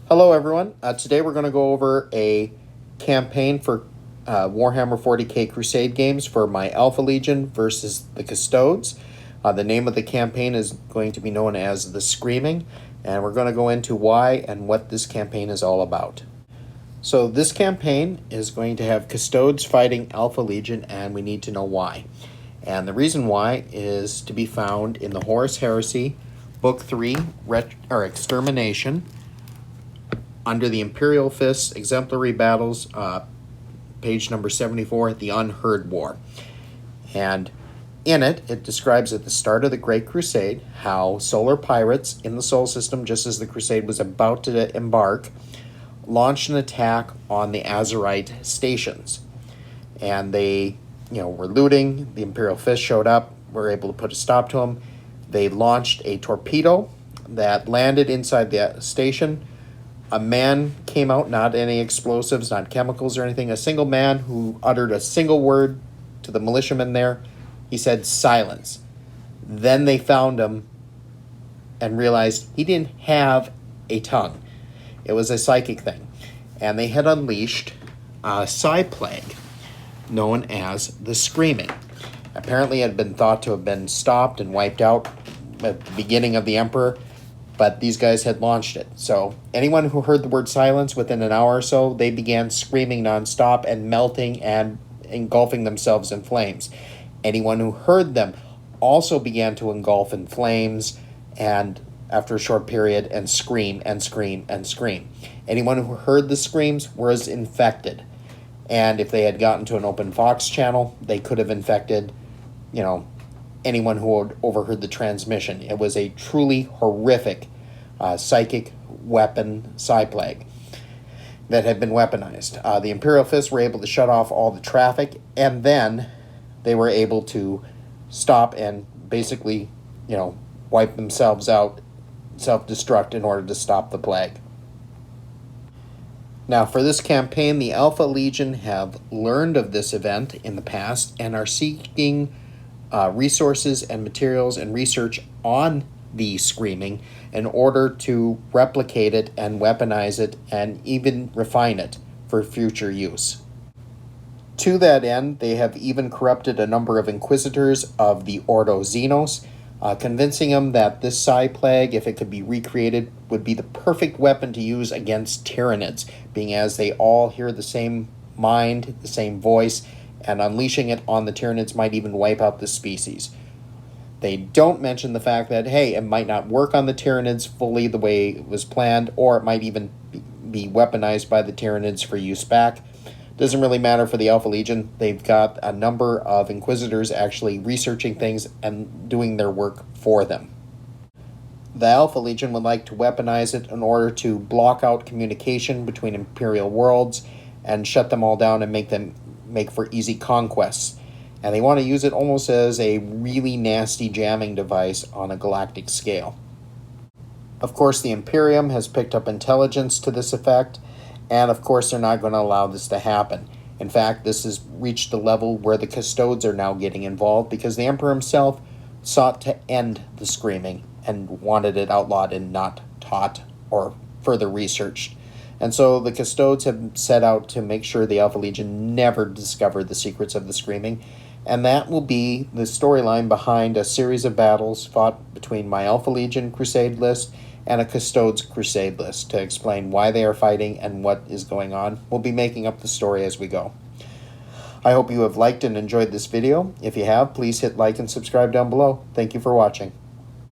Hello everyone, today we're going to go over a campaign for Warhammer 40k Crusade games for my Alpha Legion versus the Custodes. The name of the campaign is going to be known as The Screaming, and we're going to go into why and what this campaign is all about. So this campaign is going to have Custodes fighting Alpha Legion, and we need to know why. And the reason why is to be found in the Horus Heresy, Book 3, Extermination, under the Imperial Fist, Exemplary Battles, page number 74, The Unheard War. And in it, it describes at the start of the Great Crusade how solar pirates in the Sol system, just as the Crusade was about to embark, launched an attack on the Azerite stations. And they, were looting. The Imperial Fist showed up, were able to put a stop to them. They launched a torpedo that landed inside the station. A man came out, not any explosives, not chemicals or anything. A single man who uttered a single word to the militiamen there. He said, "Silence." Then they found him and realized he didn't have a tongue. It was a psychic thing. And they had unleashed a psi plague known as the Screaming. Apparently it had been thought to have been stopped and wiped out at the beginning of the Emperor, but these guys had launched it. So anyone who heard the word silence within an hour or so, they began screaming nonstop and melting and engulfing themselves in flames. Anyone who heard them also began to engulf in flames and after a short period and scream and scream and scream. Anyone who heard the screams was infected. And if they had gotten to an open Vox channel, they could have infected, anyone who had overheard the transmission. It was a truly horrific psychic weapon psi plague that had been weaponized. The Imperial Fists were able to shut off all the traffic, and then they were able to stop and basically, wipe themselves out, self-destruct in order to stop the plague. Now, for this campaign, the Alpha Legion have learned of this event in the past and are seeking resources and materials and research on the Screaming in order to replicate it and weaponize it and even refine it for future use. To that end, they have even corrupted a number of inquisitors of the Ordo Xenos, convincing them that this psi plague, if it could be recreated, would be the perfect weapon to use against Tyranids, being as they all hear the same mind, the same voice, and unleashing it on the Tyranids might even wipe out the species. They don't mention the fact that, hey, it might not work on the Tyranids fully the way it was planned, or it might even be weaponized by the Tyranids for use back. Doesn't really matter for the Alpha Legion. They've got a number of Inquisitors actually researching things and doing their work for them. The Alpha Legion would like to weaponize it in order to block out communication between Imperial worlds and shut them all down and make for easy conquests. And they want to use it almost as a really nasty jamming device on a galactic scale. Of course, the Imperium has picked up intelligence to this effect, and of course they're not going to allow this to happen. In fact, this has reached the level where the Custodes are now getting involved because the Emperor himself sought to end the Screaming and wanted it outlawed and not taught or further researched. And so the Custodes have set out to make sure the Alpha Legion never discover the secrets of the Screaming, and that will be the storyline behind a series of battles fought between my Alpha Legion Crusade list and a Custodes Crusade list to explain why they are fighting and what is going on. We'll be making up the story as we go. I hope you have liked and enjoyed this video. If you have, please hit like and subscribe down below. Thank you for watching.